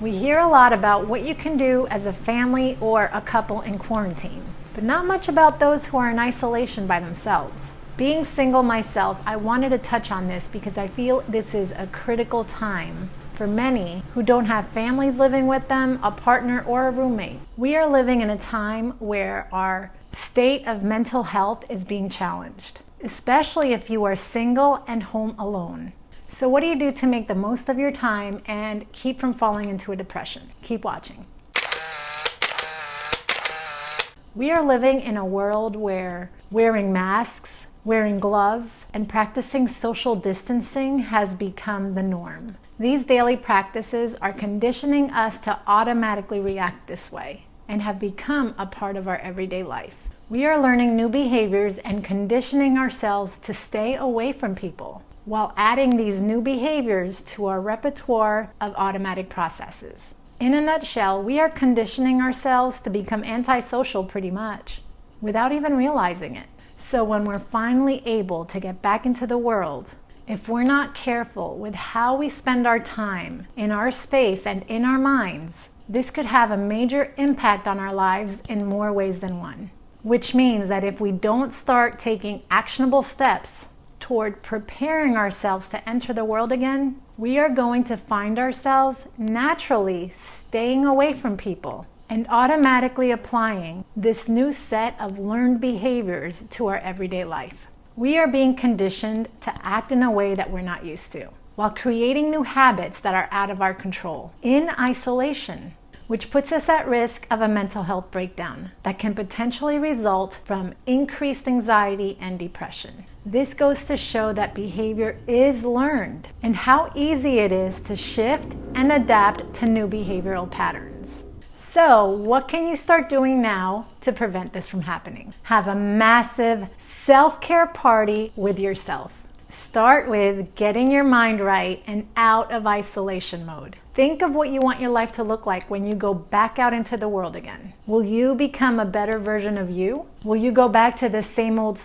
We hear a lot about what you can do as a family or a couple in quarantine, but not much about those who are in isolation by themselves. Being single myself, I wanted to touch on this because I feel this is a critical time for many who don't have families living with them, a partner, or a roommate. We are living in a time where our state of mental health is being challenged, especially if you are single and home alone. So what do you do to make the most of your time and keep from falling into a depression? Keep watching. We are living in a world where wearing masks, wearing gloves, and practicing social distancing has become the norm. These daily practices are conditioning us to automatically react this way and have become a part of our everyday life. We are learning new behaviors and conditioning ourselves to stay away from people while adding these new behaviors to our repertoire of automatic processes. In a nutshell, we are conditioning ourselves to become antisocial pretty much without even realizing it. So when we're finally able to get back into the world, if we're not careful with how we spend our time in our space and in our minds, this could have a major impact on our lives in more ways than one. Which means that if we don't start taking actionable steps toward preparing ourselves to enter the world again, we are going to find ourselves naturally staying away from people and automatically applying this new set of learned behaviors to our everyday life. We are being conditioned to act in a way that we're not used to, while creating new habits that are out of our control, in isolation, which puts us at risk of a mental health breakdown that can potentially result from increased anxiety and depression. This goes to show that behavior is learned and how easy it is to shift and adapt to new behavioral patterns. So, what can you start doing now to prevent this from happening? Have a massive self-care party with yourself. Start with getting your mind right and out of isolation mode. Think of what you want your life to look like when you go back out into the world again. Will you become a better version of you? Will you go back to the same old?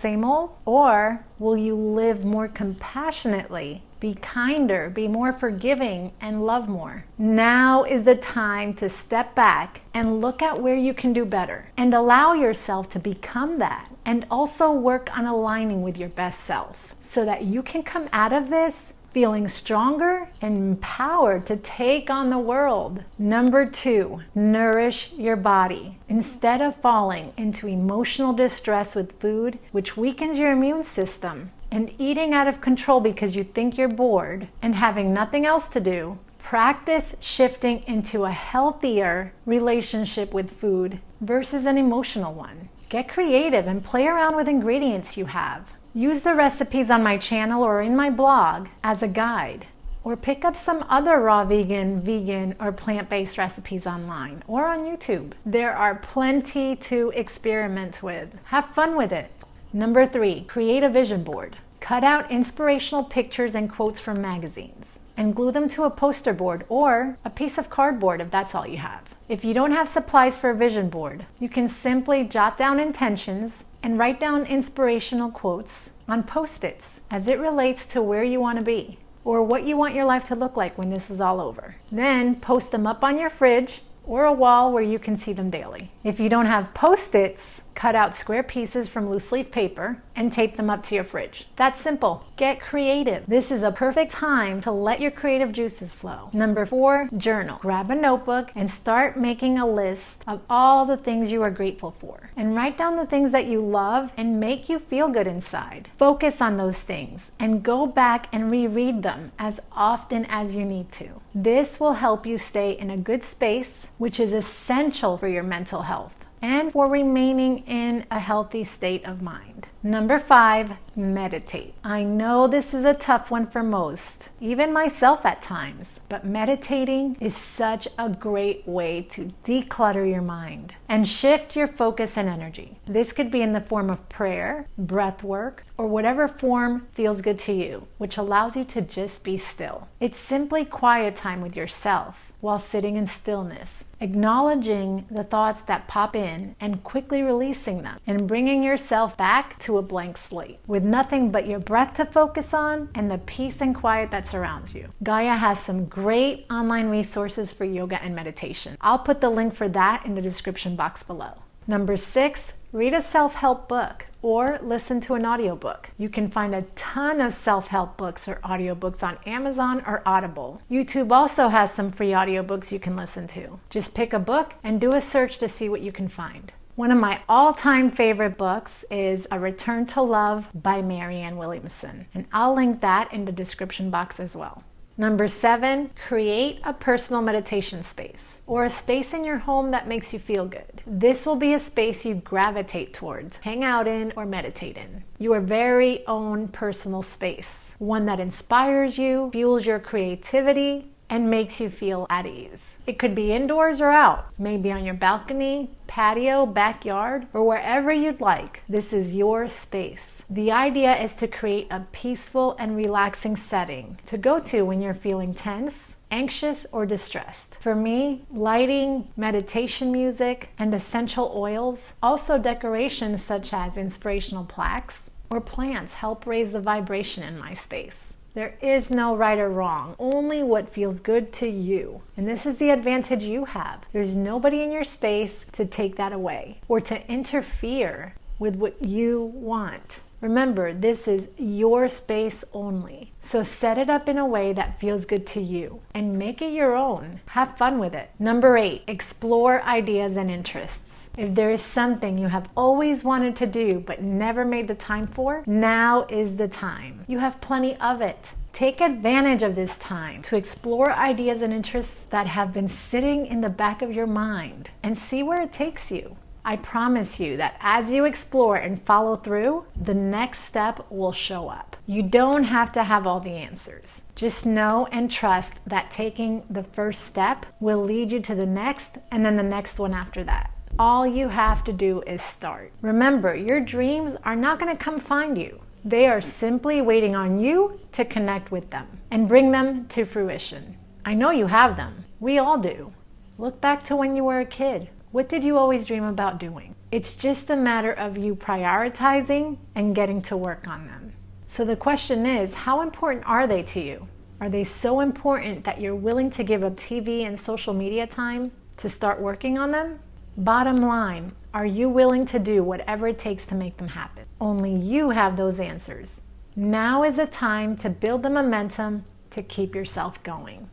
Or will you live more compassionately, be kinder, be more forgiving, and love more? Now is the time to step back and look at where you can do better and allow yourself to become that, and also work on aligning with your best self so that you can come out of this feeling stronger and empowered to take on the world. Number 2, nourish your body. Instead of falling into emotional distress with food, which weakens your immune system, and eating out of control because you think you're bored and having nothing else to do, practice shifting into a healthier relationship with food versus an emotional one. Get creative and play around with ingredients you have. Use the recipes on my channel or in my blog as a guide, or pick up some other raw vegan, or plant-based recipes online or on YouTube. There are plenty to experiment with. Have fun with it. Number 3, create a vision board. Cut out inspirational pictures and quotes from magazines and glue them to a poster board or a piece of cardboard if that's all you have. If you don't have supplies for a vision board, you can simply jot down intentions and write down inspirational quotes on Post-its as it relates to where you want to be or what you want your life to look like when this is all over. Then post them up on your fridge or a wall where you can see them daily. If you don't have Post-its, cut out square pieces from loose leaf paper and tape them up to your fridge. That's simple. Get creative. This is a perfect time to let your creative juices flow. Number 4, journal. Grab a notebook and start making a list of all the things you are grateful for. And write down the things that you love and make you feel good inside. Focus on those things and go back and reread them as often as you need to. This will help you stay in a good space, which is essential for your mental health and for remaining in a healthy state of mind. Number 5, meditate. I know this is a tough one for most, even myself at times, but meditating is such a great way to declutter your mind and shift your focus and energy. This could be in the form of prayer, breath work, or whatever form feels good to you, which allows you to just be still. It's simply quiet time with yourself while sitting in stillness, acknowledging the thoughts that pop in and quickly releasing them and bringing yourself back to a blank slate. With nothing but your breath to focus on and the peace and quiet that surrounds you. Gaia has some great online resources for yoga and meditation. I'll put the link for that in the description box below. Number 6, read a self-help book or listen to an audiobook. You can find a ton of self-help books or audiobooks on Amazon or Audible. YouTube also has some free audiobooks you can listen to. Just pick a book and do a search to see what you can find. One of my all-time favorite books is A Return to Love by Marianne Williamson, and I'll link that in the description box as well. Number 7, create a personal meditation space or a space in your home that makes you feel good. This will be a space you gravitate towards, hang out in, or meditate in. Your very own personal space, one that inspires you, fuels your creativity, and makes you feel at ease. It could be indoors or out, maybe on your balcony, patio, backyard, or wherever you'd like. This is your space. The idea is to create a peaceful and relaxing setting to go to when you're feeling tense, anxious, or distressed. For me, lighting, meditation music, and essential oils, also decorations such as inspirational plaques or plants help raise the vibration in my space. There is no right or wrong, only what feels good to you. And this is the advantage you have. There's nobody in your space to take that away or to interfere with what you want. Remember, this is your space only. So set it up in a way that feels good to you and make it your own. Have fun with it. Number 8, explore ideas and interests. If there is something you have always wanted to do but never made the time for, now is the time. You have plenty of it. Take advantage of this time to explore ideas and interests that have been sitting in the back of your mind and see where it takes you. I promise you that as you explore and follow through, the next step will show up. You don't have to have all the answers. Just know and trust that taking the first step will lead you to the next and then the next one after that. All you have to do is start. Remember, your dreams are not going to come find you. They are simply waiting on you to connect with them and bring them to fruition. I know you have them. We all do. Look back to when you were a kid. What did you always dream about doing? It's just a matter of you prioritizing and getting to work on them. So the question is, how important are they to you? Are they so important that you're willing to give up TV and social media time to start working on them? Bottom line, are you willing to do whatever it takes to make them happen? Only you have those answers. Now is the time to build the momentum to keep yourself going.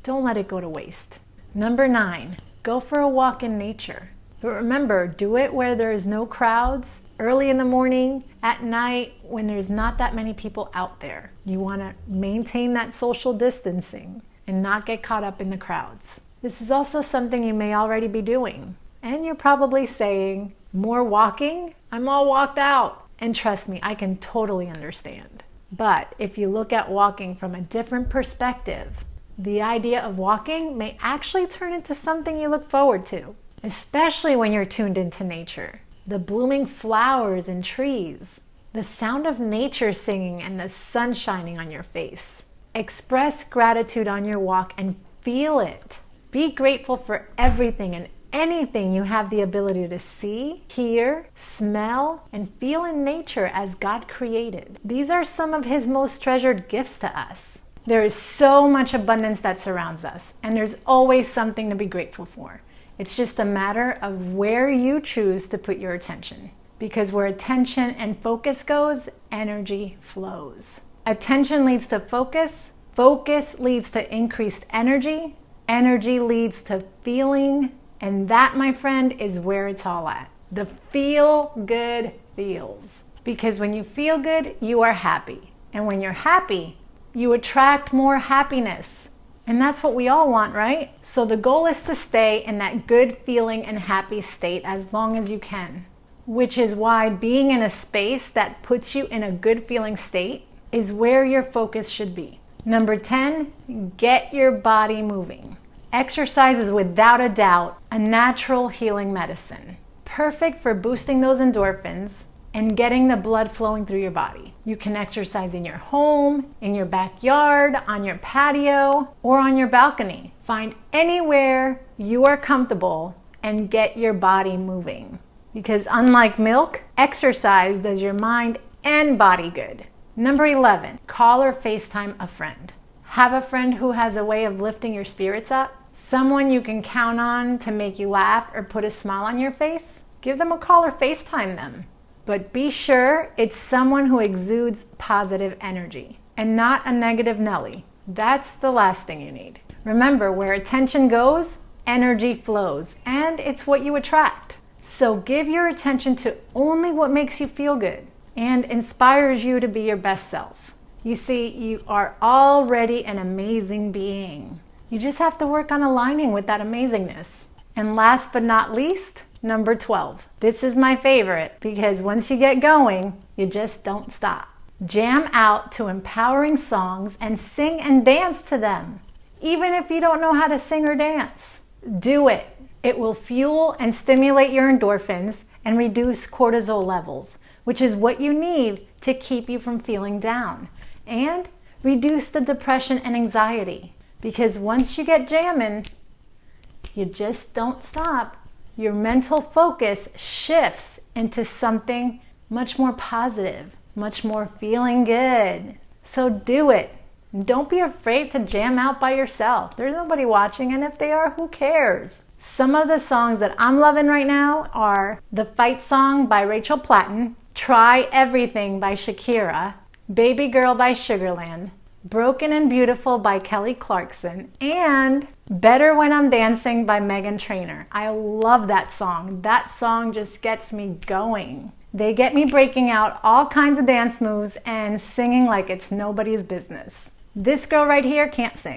Don't let it go to waste. Number 9, go for a walk in nature. But remember, do it where there is no crowds, early in the morning, at night, when there's not that many people out there. You want to maintain that social distancing and not get caught up in the crowds. This is also something you may already be doing. And you're probably saying, more walking? I'm all walked out. And trust me, I can totally understand. But if you look at walking from a different perspective, the idea of walking may actually turn into something you look forward to, especially when you're tuned into nature. The blooming flowers and trees, the sound of nature singing, and the sun shining on your face. Express gratitude on your walk and feel it. Be grateful for everything and anything you have the ability to see, hear, smell, and feel in nature as God created. These are some of His most treasured gifts to us. There is so much abundance that surrounds us, and there's always something to be grateful for. It's just a matter of where you choose to put your attention. Because where attention and focus goes, energy flows. Attention leads to focus, focus leads to increased energy, energy leads to feeling, and that, my friend, is where it's all at. The feel good feels. Because when you feel good, you are happy. And when you're happy, you attract more happiness. And that's what we all want, right? So the goal is to stay in that good feeling and happy state as long as you can. Which is why being in a space that puts you in a good feeling state is where your focus should be. Number 10, get your body moving. Exercise is without a doubt a natural healing medicine. Perfect for boosting those endorphins and getting the blood flowing through your body. You can exercise in your home, in your backyard, on your patio, or on your balcony. Find anywhere you are comfortable and get your body moving. Because unlike milk, exercise does your mind and body good. Number 11, call or FaceTime a friend. Have a friend who has a way of lifting your spirits up, someone you can count on to make you laugh or put a smile on your face. Give them a call or FaceTime them. But be sure it's someone who exudes positive energy and not a negative Nelly. That's the last thing you need. Remember, where attention goes, energy flows, and it's what you attract. So give your attention to only what makes you feel good and inspires you to be your best self. You see, you are already an amazing being. You just have to work on aligning with that amazingness. And last but not least, number 12. This is my favorite because once you get going, you just don't stop. Jam out to empowering songs and sing and dance to them. Even if you don't know how to sing or dance, do it. It will fuel and stimulate your endorphins and reduce cortisol levels, which is what you need to keep you from feeling down, and reduce the depression and anxiety. Because once you get jamming, you just don't stop. Your mental focus shifts into something much more positive, much more feeling good. So do it. Don't be afraid to jam out by yourself. There's nobody watching, and if they are, who cares? Some of the songs that I'm loving right now are The Fight Song by Rachel Platten, Try Everything by Shakira, Baby Girl by Sugarland, Broken and Beautiful by Kelly Clarkson, and Better When I'm Dancing by Meghan Trainor. I love that song. That song just gets me going. They get me breaking out all kinds of dance moves and singing like it's nobody's business. This girl right here can't sing.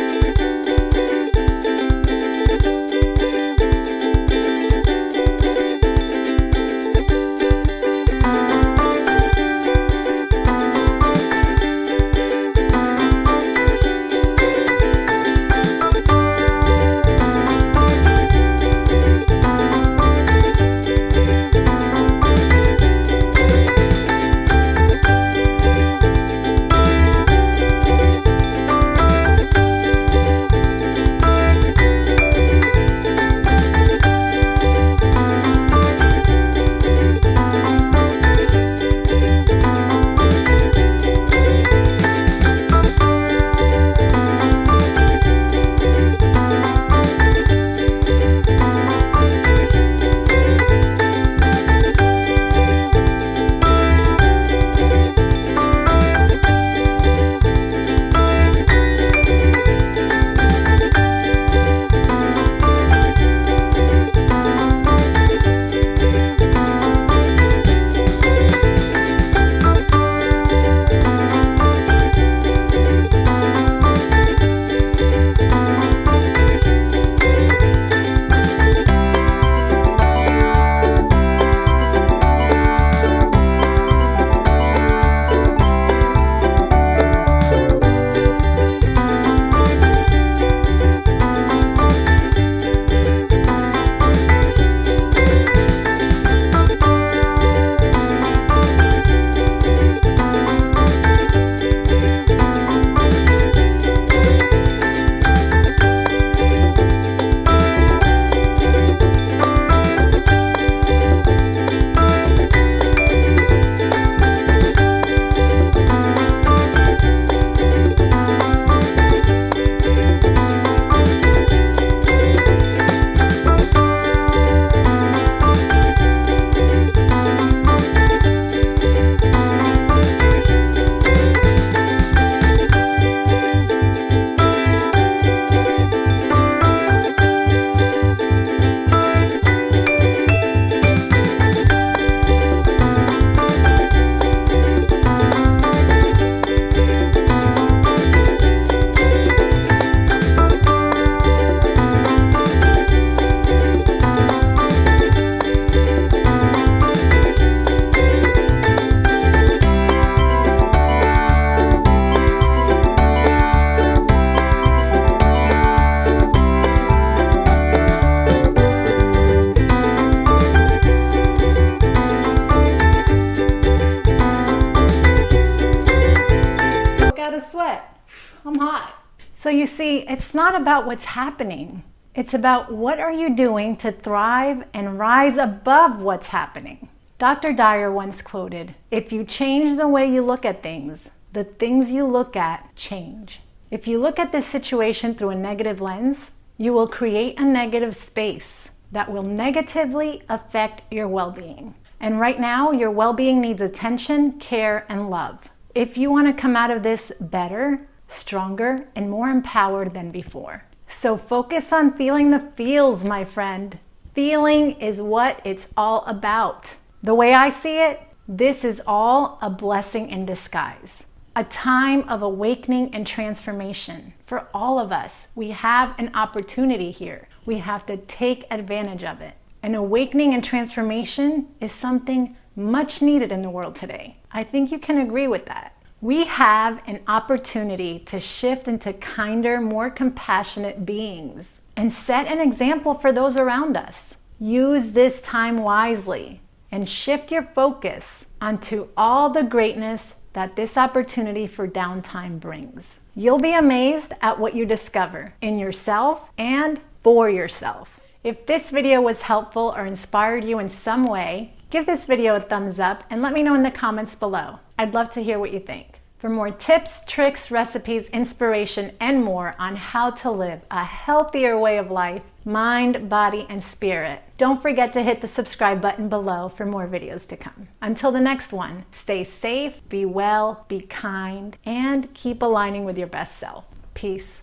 So you see, it's not about what's happening. It's about what are you doing to thrive and rise above what's happening. Dr. Dyer once quoted, "If you change the way you look at things, the things you look at change." If you look at this situation through a negative lens, you will create a negative space that will negatively affect your well-being. And right now, your well-being needs attention, care, and love. If you want to come out of this better, stronger, and more empowered than before. So focus on feeling the feels, my friend. Feeling is what it's all about. The way I see it, this is all a blessing in disguise. A time of awakening and transformation for all of us. We have an opportunity here. We have to take advantage of it. An awakening and transformation is something much needed in the world today. I think you can agree with that. We have an opportunity to shift into kinder, more compassionate beings and set an example for those around us. Use this time wisely and shift your focus onto all the greatness that this opportunity for downtime brings. You'll be amazed at what you discover in yourself and for yourself. If this video was helpful or inspired you in some way, give this video a thumbs up and let me know in the comments below. I'd love to hear what you think. For more tips, tricks, recipes, inspiration, and more on how to live a healthier way of life, mind, body, and spirit, don't forget to hit the subscribe button below for more videos to come. Until the next one, stay safe, be well, be kind, and keep aligning with your best self. Peace.